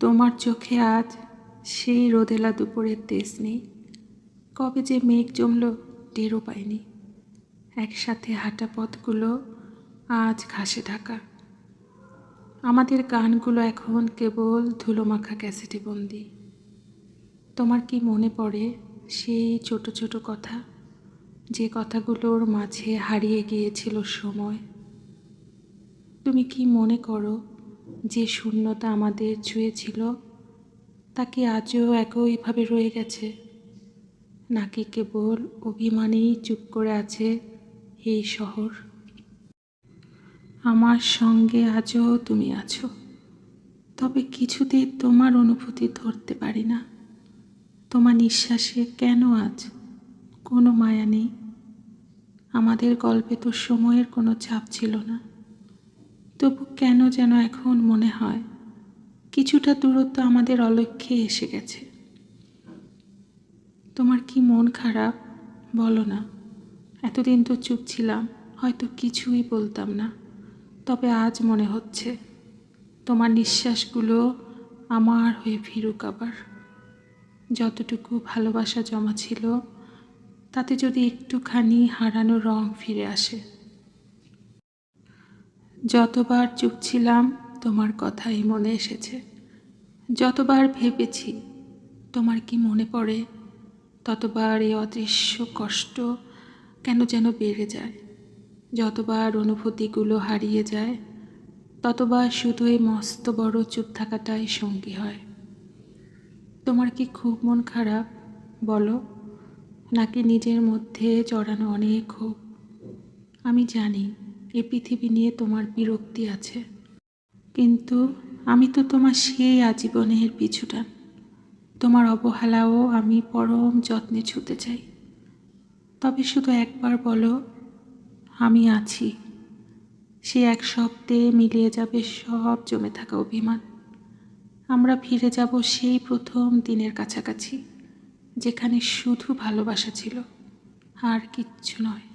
তোমার চোখে আজ সেই রোদেলা দুপুরের তেজ নেই। কবে যে মেঘ জমল টেরও পাইনি। একসাথে হাঁটা পথগুলো আজ ঘাসে ঢাকা। আমাদের গানগুলো এখন কেবল ধুলোমাখা ক্যাসেটে বন্দি। তোমার কি মনে পড়ে সেই ছোট ছোট কথা, যে কথাগুলোর মাঝে হারিয়ে গিয়েছিল সময়? তুমি কি মনে করো যে শূন্যতা আমাদের ছুঁয়েছিল তা কি আজও একইভাবে রয়ে গেছে, নাকি কেবল অভিমানেই চুপ করে আছে এই শহর? আমার সঙ্গে আজও তুমি আছো, তবে কিছুতেই তোমার অনুভূতি ধরতে পারি না। তোমার নিঃশ্বাসে কেন আজ কোনো মায়া নেই? আমাদের গল্পে তো সময়ের কোনো চাপ ছিল না, তবু কেন যেন এখন মনে হয় কিছুটা দূরত্ব আমাদের অলক্ষ্যে এসে গেছে। তোমার কি মন খারাপ? বলো না। এতদিন তো চুপ ছিলাম, হয়তো কিছুই বলতাম না, তবে আজ মনে হচ্ছে তোমার নিঃশ্বাসগুলো আমার হয়ে ফিরুক আবার। যতটুকু ভালোবাসা জমা ছিল তাতে যদি একটুখানি হারানো রং ফিরে আসে। যতবার চুপ ছিলাম তোমার কথাই মনে এসেছে, যতবার ভেবেছি তোমার কি মনে পড়ে, ততবার এই অদৃশ্য কষ্ট কেন যেন বেড়ে যায়। যতবার অনুভূতিগুলো হারিয়ে যায় ততবার শুধু এই মস্ত বড় চুপ থাকাটাই সঙ্গী হয়। তোমার কি খুব মন খারাপ? বলো, নাকি নিজের মধ্যে জড়ানো অনেক ক্ষোভ? আমি জানি এই পৃথিবী নিয়ে তোমার বিরক্তি আছে, কিন্তু আমি তো তোমার সেই আজীবনের পিছুটান। তোমার অবহেলাও আমি পরম যত্নে ছুঁতে চাই। তবে শুধু একবার বলো আমি আছি। সে এক শব্দে মিলিয়ে যাবে সব জমে থাকা অভিমান। আমরা ফিরে যাব সেই প্রথম দিনের কাছাকাছি, যেখানে শুধু ভালোবাসা ছিল আর কিচ্ছু নয়।